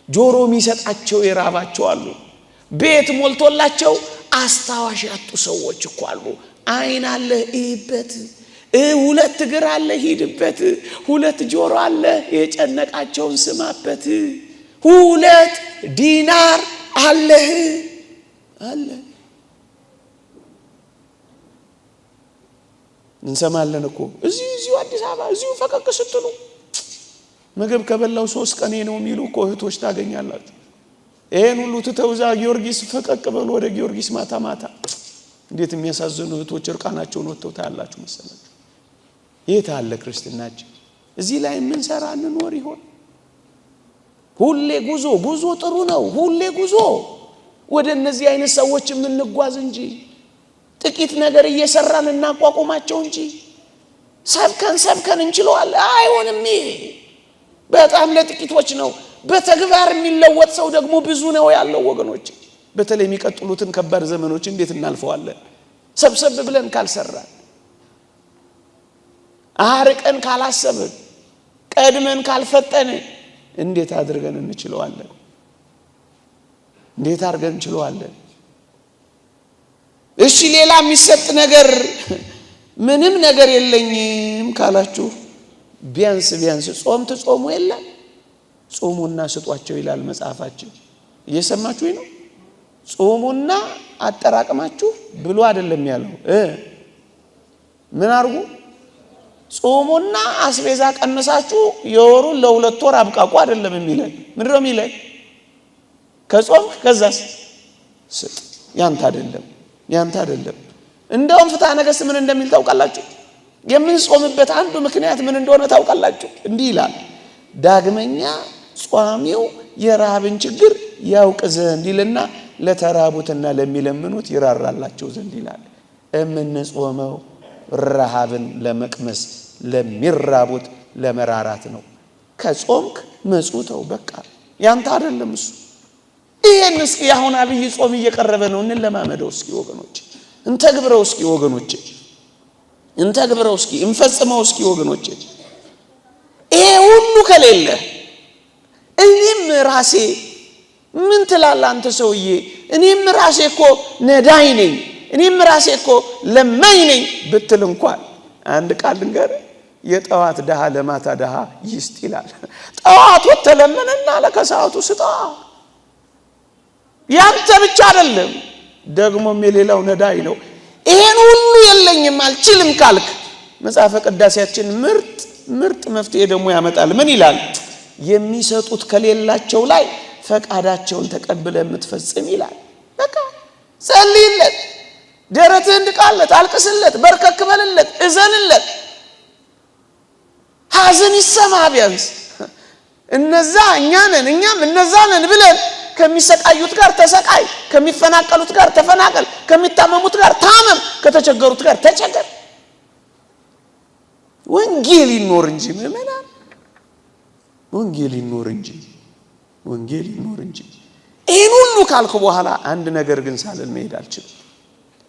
ጆሮ የሚሰጣቸው ይራባቸዋል፣ ቤት ሞልቶላቸው አስታዋሽ ያጡ ሰዎች እኮ አሉ። አይን አለህ እይበት፣ 2 እግር አለህ ሂድበት፣ 2 ጆሮ አለህ የጨነቃቸውን ስማበት፣ 2 ዲናር አለህ አለ። እንሰማለን እኮ እዚሁ አዲስ አበባ እዚሁ ፈቀቅ ስትሉ ምግብ ከበላው 3 ቀኔ ነው የሚሉ እኮ እህቶች ታገኛላችሁ። ይሄን ሁሉ ትተውዛ ጊዮርጊስ ፈቀቅ በሉ ወደ ጊዮርጊስ ማታ እንዴት የሚያሳዝኑ እህቶች እርቃናቸውን ወጥተው ታያላችሁ መሰላችሁ። የት አለ ክርስትናችን? እዚህ ላይ ምን ሰራ እንኖር ይሆን? ሁሌ ጉዞ ጥሩ ነው። ሁሌ ጉዞ ወደ እነዚህ አይነት ሰዎች የምንጓዝ እንጂ ጥቂት ነገር እየሰራን እናቋቁማቸው እንጂ ሰብከን እንችለዋለን። አይሆንም። በጣም ለጥቂቶች ነው። በተግባር የሚለወጥ ሰው ደግሞ ብዙ ነው ያለው ወገኖች። በተለይ የሚቀጥሉትን ከባድ ዘመኖች እንዴት እናልፈዋለን? ሰብሰብ ብለን ካልሰራን፣ አርቀን ካላሰብን፣ ቀድመን ካልፈጠን እንዴት አድርገን እንችለዋለን? እንዴት አድርገን እንችለዋለን? እሺ ሌላ የሚሰጥ ነገር ምንም ነገር የለኝም ካላችሁ ቢያንስ ጾም ትጾሙ የለ ጾሙና ስጧቸው ይላል መጽሐፋችን። እየሰማችሁኝ ነው? ጾሙና አጠራቅማችሁ ብሉ አይደለም ያለው። ምን አርጉ? ጾሙና አስቤዛ ቀንሳችሁ የወሩን ለ2 ወር አብቃቁ አይደለም የሚለን። ምንድነው የሚለን? ከጾም ከዛስ ስጥ። ያንተ አይደለም። እንደውም ፍትሐ ነገሥት ምን እንደሚል ታውቃላችሁ? የምንጾምበት አንዱ ምክንያት ምን እንደሆነ ታውቃላችሁ? እንዲህ ይላል፣ ዳግመኛ ጿሚው የረሃብን ችግር ያውቅ ዘንድ ይልና ለተራቡትና ለሚለምኑት ይራራላቸው ዘንድ ይላል። የምንጾመው ረሃብን ለመቅመስ ለሚራቡት ለመራራት ነው። ከጾምክ መጽውተው በቃ ያንተ አይደለም እሱ። ይሄን እስኪ አሁን አብይ ጾም እየቀረበ ነው፣ እንለማመደው እስኪ ወገኖች፣ እንተግብረው እስኪ ወገኖች፣ እንፈጽመው እስኪ ወገኖች። ይሄ ሁሉ ከሌለ እኔም ራሴ ምን ትላለህ አንተ ሰውዬ? እኔም ራሴ እኮ ነዳይ ነኝ፣ እኔም ራሴ እኮ ለማኝ ነኝ ብትል እንኳን አንድ ቃል ልንገር፣ የጠዋት ደሃ ለማታ ደሃ ይስጥ ይላል። ጠዋት ወተለመነና ለከሰዓቱ ስጣ። ያንተ ብቻ አይደለም ደግሞም የሌላው ነዳይ ነው። ይሄን ሁሉ የለኝም አልችልም ካልክ መጽሐፈ ቅዳሴያችን ምርጥ መፍትሄ ደግሞ ያመጣል። ምን ይላል? የሚሰጡት ከሌላቸው ላይ ፈቃዳቸውን ተቀብለ የምትፈጽም ይላል። በቃ ጸልይለት፣ ደረትህን ድቃለት፣ አልቅስለት፣ በርከክ በልለት፣ እዘንለት፣ ሐዘን ይሰማ ቢያንስ። እነዛ እኛ ነን እኛም እነዛ ነን ብለን ከሚሰቃዩት ጋር ተሰቃይ፣ ከሚፈናቀሉት ጋር ተፈናቀል፣ ከሚታመሙት ጋር ታመም፣ ከተቸገሩት ጋር ተቸገር። ወንጌል ይኖር እንጂ ምእመናን፣ ወንጌል ይኖር እንጂ፣ ወንጌል ይኖር እንጂ። ይሄን ሁሉ ካልኩ በኋላ አንድ ነገር ግን ሳልን መሄድ አልችልም።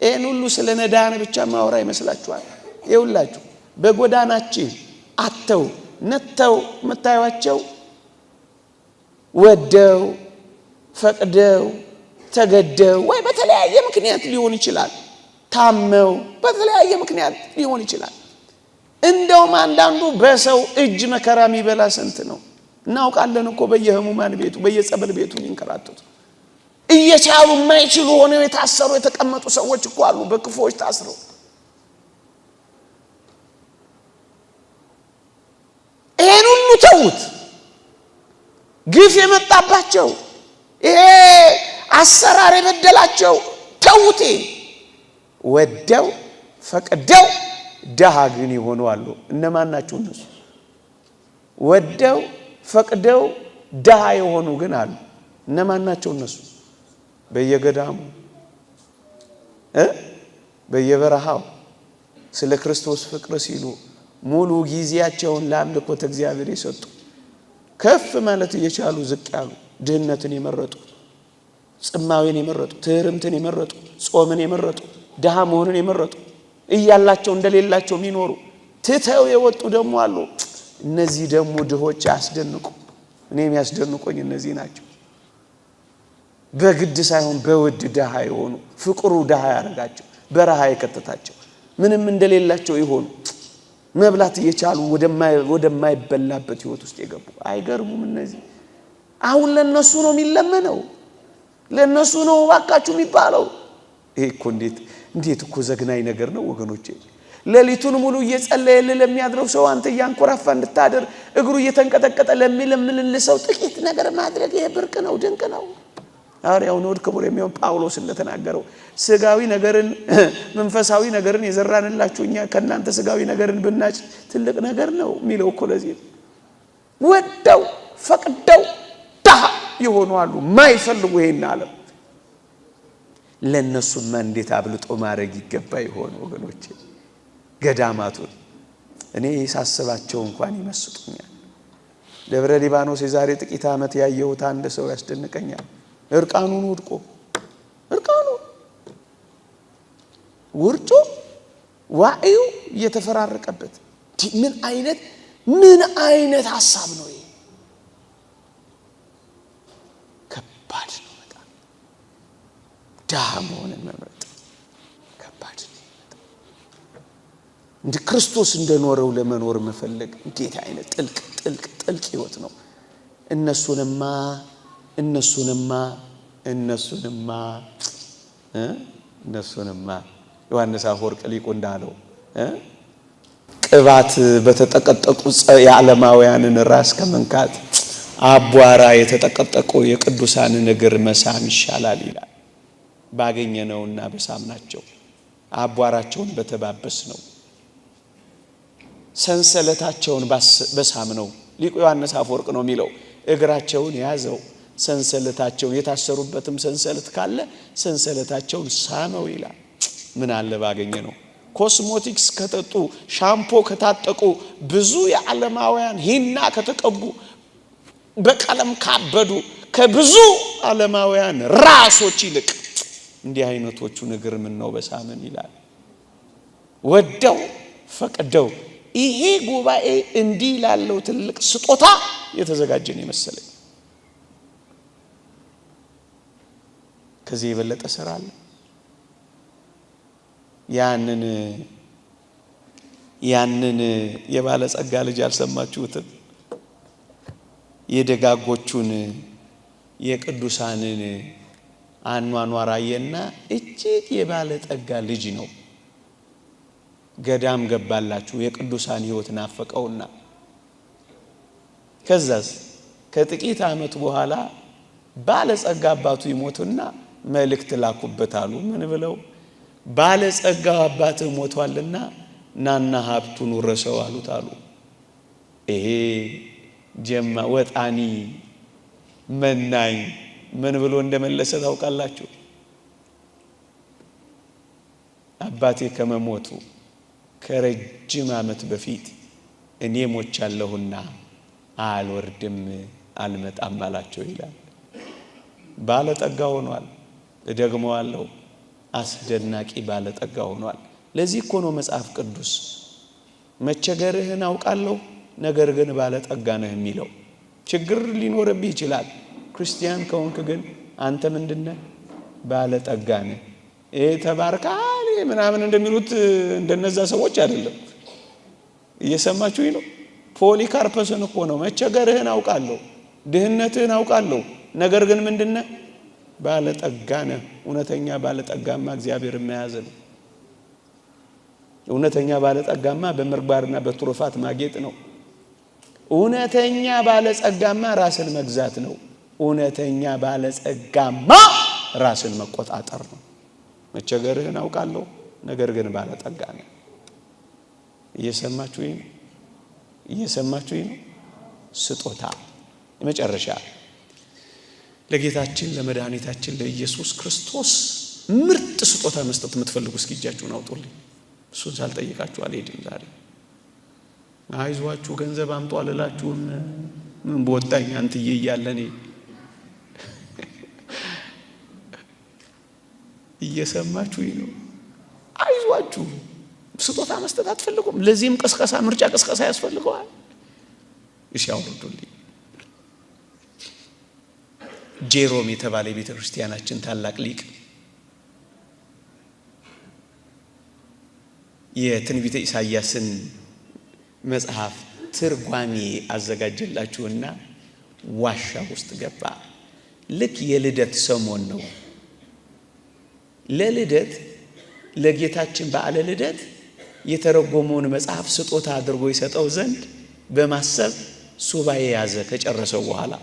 ይሄን ሁሉ ስለ ነዳያን ብቻ ማወራ ይመስላችኋል? ይኸውላችሁ በጎዳናችን አተው ነተው መታያቸው ወደው ፈቅደው ተገደው ወይ በተለያየ ምክንያት ሊሆን ይችላል፣ ታመው በተለያየ ምክንያት ሊሆን ይችላል። እንደውም አንዳንዱ በሰው እጅ መከራ የሚበላ ስንት ነው እናውቃለን እኮ። በየህሙማን ቤቱ በየጸበል ቤቱ ይንከራተቱ እየቻሉ የማይችሉ ሆነው የታሰሩ የተቀመጡ ሰዎች እኮ አሉ፣ በክፎች ታስረው። ይሄን ሁሉ ተውት። ግፍ የመጣባቸው ይሄ አሰራር የበደላቸው ተውቴ ወደው ፈቅደው ደሃ ግን ይሆኑ አሉ። እነማን ናቸው እነሱ? ወደው ፈቅደው ደሃ የሆኑ ግን አሉ። እነማን ናቸው እነሱ? በየገዳሙ በየበረሃው ስለ ክርስቶስ ፍቅር ሲሉ ሙሉ ጊዜያቸውን ለአምልኮተ እግዚአብሔር የሰጡ፣ ከፍ ማለት እየቻሉ ዝቅ ያሉ፣ ድህነትን የመረጡ፣ ጽማዌን የመረጡ፣ ትህርምትን የመረጡ፣ ጾምን የመረጡ፣ ደሃ መሆንን የመረጡ፣ እያላቸው እንደሌላቸው የሚኖሩ ትተው የወጡ ደግሞ አሉ። እነዚህ ደግሞ ድሆች ያስደንቁ። እኔም ያስደንቁኝ እነዚህ ናቸው። በግድ ሳይሆን በውድ ደሃ የሆኑ፣ ፍቅሩ ደሃ ያደረጋቸው፣ በረሃ የከተታቸው፣ ምንም እንደሌላቸው ይሆኑ መብላት እየቻሉ ወደማይበላበት ህይወት ውስጥ የገቡ አይገርሙም? እነዚህ አሁን ለነሱ ነው የሚለመነው፣ ለነሱ ነው ዋካችሁ የሚባለው። ይሄ እኮ እንዴት እኮ ዘግናኝ ነገር ነው ወገኖቼ። ሌሊቱን ሙሉ እየጸለየ ለሚያድረው ሰው አንተ ያንኮራፋ እንድታደር እግሩ እየተንቀጠቀጠ ለሚለምንል ሰው ጥቂት ነገር ማድረግ ይሄ ብርቅ ነው፣ ድንቅ ነው። ሐዋርያው ነው ክቡር የሚሆን ጳውሎስ እንደተናገረው ስጋዊ ነገርን መንፈሳዊ ነገርን የዘራንላችሁ እኛ ከናንተ ስጋዊ ነገርን ብናጭ ትልቅ ነገር ነው የሚለው እኮ። ለዚህ ወደው ፈቅደው ደሃ የሆኑ አሉ ማይፈልጉ ይሄን ዓለም። ለነሱማ እንዴት አብልጦ ማድረግ ይገባ ይሆን ወገኖቼ? ገዳማቱን እኔ ሳስባቸው እንኳን ይመስጡኛል። ደብረ ሊባኖስ የዛሬ ጥቂት ዓመት ያየሁት አንድ ሰው ያስደንቀኛል። እርቃኑን ወድቆ እርቃኑ ውርጮ ዋዩ እየተፈራረቀበት ምን አይነት ሐሳብ ነው ይሄ? ከባድ ነው በጣም። ደሃ መሆንን መምረጥ ከባድ ነው። እንደ ክርስቶስ እንደኖረው ለመኖር መፈለግ እንዴት አይነት ጥልቅ ህይወት ነው። እነሱንማ ዮሐንስ አፈወርቅ ሊቁ እንዳለው ቅባት በተጠቀጠቁ የዓለማውያንን ራስ ከመንካት አቧራ የተጠቀጠቁ የቅዱሳንን እግር መሳም ይሻላል ይላል። ባገኘነውና በሳምናቸው አቧራቸውን በተባበስ ነው፣ ሰንሰለታቸውን በሳም ነው። ሊቁ ዮሐንስ አፈወርቅ ነው የሚለው እግራቸውን ያዘው፣ ሰንሰለታቸውን የታሰሩበትም ሰንሰለት ካለ ሰንሰለታቸውን ሳመው ይላል። ምን አለ ባገኘነው። ኮስሞቲክስ ከተጡ፣ ሻምፖ ከታጠቁ፣ ብዙ የዓለማውያን ሂና ከተቀቡ፣ በቀለም ካበዱ ከብዙ ዓለማውያን ራሶች ይልቅ እንዲህ አይነቶቹ እግር ምን ነው በሳምን ይላል። ወደው ፈቅደው ይሄ ጉባኤ እንዲህ ላለው ትልቅ ስጦታ የተዘጋጀን ይመስለኝ። ከዚህ የበለጠ ስራ አለ? ያንን የባለጸጋ ልጅ አልሰማችሁትም? የደጋጎቹን የቅዱሳንን አኗኗር አየና እጅግ የባለጠጋ ልጅ ነው። ገዳም ገባላችሁ፣ የቅዱሳን ሕይወት ናፈቀውና ከዛስ ከጥቂት ዓመት በኋላ ባለጸጋ አባቱ ይሞቱና መልእክት ላኩበት አሉ። ምን ብለው? ባለጸጋው አባትህ ሞቷልና ናና ሀብቱን ውረሰው አሉት አሉ። ይሄ ጀማ ወጣኒ መናኝ ምን ብሎ እንደመለሰ ታውቃላችሁ? አባቴ ከመሞቱ ከረጅም ዓመት በፊት እኔ ሞቻለሁና አልወርድም አልመጣም አላቸው ይላል። ባለጠጋ ሆኗል። እደግመዋለሁ፣ አስደናቂ ባለጠጋ ሆኗል። ለዚህ እኮ ነው መጽሐፍ ቅዱስ መቸገርህን አውቃለሁ ነገር ግን ባለጠጋ ነህ የሚለው። ችግር ሊኖርብህ ይችላል። ክርስቲያን ከሆንክ ግን አንተ ምንድነህ? ባለጠጋ ነህ። ተባርካል ምናምን እንደሚሉት እንደነዛ ሰዎች አይደለም። እየሰማችሁኝ ነው? ፖሊካርፐስን እኮ ነው መቸገርህን አውቃለሁ፣ ድህነትህን አውቃለሁ ነገር ግን ምንድነህ? ባለጠጋ ነህ። እውነተኛ ባለጠጋማ እግዚአብሔር መያዝ ነው። እውነተኛ ባለጠጋማ በምርባርና በትሩፋት ማጌጥ ነው። እውነተኛ ባለጸጋማ ራስን መግዛት ነው። እውነተኛ ባለጸጋማ ራስን መቆጣጠር ነው። መቸገርህን አውቃለሁ ነገር ግን ባለጠጋ ነህ። እየሰማችሁኝ ነው? እየሰማችሁኝ ነው? ስጦታ የመጨረሻ ለጌታችን ለመድኃኒታችን ለኢየሱስ ክርስቶስ ምርጥ ስጦታ መስጠት የምትፈልጉ እስኪ እጃችሁን አውጡልኝ። እሱን ሳልጠይቃችሁ አልሄድም ዛሬ። አይዟችሁ ገንዘብ አምጡ አልላችሁም። ምን በወጣኝ አንትዬ እያለኔ እየሰማችሁኝ ነው? አይዟችሁ ስጦታ መስጠት አትፈልጉም? ለዚህም ቅስቀሳ ምርጫ ቅስቀሳ ያስፈልገዋል። እሺ አውርዱልኝ። ጄሮም የተባለ የቤተ ክርስቲያናችን ታላቅ ሊቅ የትንቢተ ኢሳይያስን መጽሐፍ ትርጓሜ አዘጋጀላችሁና ዋሻ ውስጥ ገባ። ልክ የልደት ሰሞን ነው። ለልደት ለጌታችን በዓለ ልደት የተረጎመውን መጽሐፍ ስጦታ አድርጎ ይሰጠው ዘንድ በማሰብ ሱባኤ ያዘ። ከጨረሰው በኋላ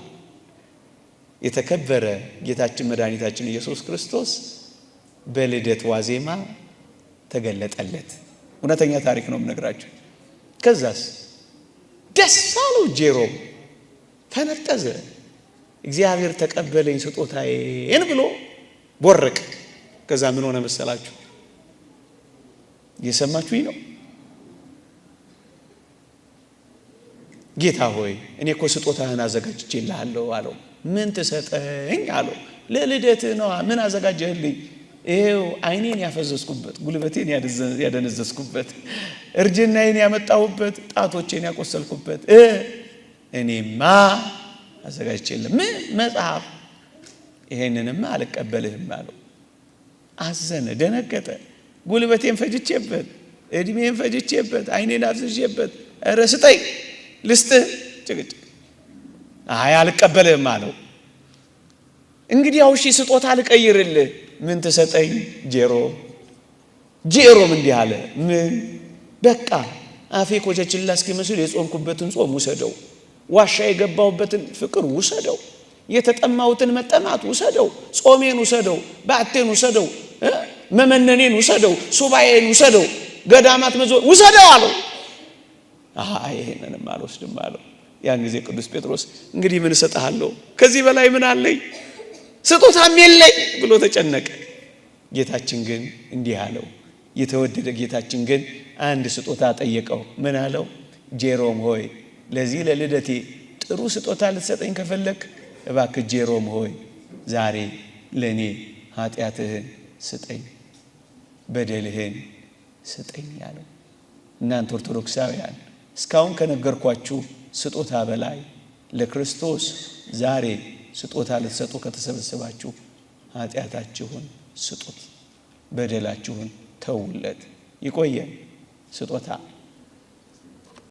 የተከበረ ጌታችን መድኃኒታችን ኢየሱስ ክርስቶስ በልደት ዋዜማ ተገለጠለት። እውነተኛ ታሪክ ነው የምነግራችሁ። ከዛስ ደስ አለው ጄሮም፣ ተነጠዘ። እግዚአብሔር ተቀበለኝ ስጦታዬን ብሎ ቦረቅ። ከዛ ምን ሆነ መሰላችሁ? እየሰማችሁኝ ነው? ጌታ ሆይ እኔ እኮ ስጦታህን አዘጋጅቼልሃለሁ አለው። ምን ትሰጠኝ አለው። ለልደትህ ነው። ምን አዘጋጀህልኝ? ይሄው ዓይኔን ያፈዘዝኩበት፣ ጉልበቴን ያደነዘዝኩበት፣ እርጅናዬን ያመጣሁበት፣ ጣቶቼን ያቆሰልኩበት እኔማ አዘጋጅቼልህ ምን መጽሐፍ? ይሄንንማ አልቀበልህም አለው። አዘነ፣ ደነገጠ። ጉልበቴን ፈጅቼበት፣ እድሜን ፈጅቼበት፣ ዓይኔን አፍዝዤበት፣ ኧረ ስጠኝ ልስጥህ። ጭቅጭቅ። አይ አልቀበልህም አለው። እንግዲህ ያው እሺ ስጦታ ልቀይርልህ። ምን ትሰጠኝ? ጄሮም እንዲህ አለ። ምን በቃ አፌ ኮቸችላ እስኪመስል የጾምኩበትን ጾም ውሰደው፣ ዋሻ የገባሁበትን ፍቅር ውሰደው፣ የተጠማሁትን መጠማት ውሰደው፣ ጾሜን ውሰደው፣ ባቴን ውሰደው፣ መመነኔን ውሰደው፣ ሱባኤን ውሰደው፣ ገዳማት መዞር ውሰደው አለው። ይሄንንም አልወስድም አለው። ያን ጊዜ ቅዱስ ጴጥሮስ እንግዲህ ምን እሰጥሃለሁ? ከዚህ በላይ ምን አለኝ? ስጦታም የለኝ ብሎ ተጨነቀ። ጌታችን ግን እንዲህ አለው። የተወደደ ጌታችን ግን አንድ ስጦታ ጠየቀው። ምን አለው? ጄሮም ሆይ ለዚህ ለልደቴ ጥሩ ስጦታ ልትሰጠኝ ከፈለክ እባክህ ጄሮም ሆይ ዛሬ ለኔ ኃጢአትህን ስጠኝ፣ በደልህን ስጠኝ አለው። እናንተ ኦርቶዶክሳውያን እስካሁን ከነገርኳችሁ ስጦታ በላይ ለክርስቶስ ዛሬ ስጦታ ልትሰጡ ከተሰበሰባችሁ ኃጢአታችሁን ስጡት፣ በደላችሁን ተውለት። ይቆየን። ስጦታ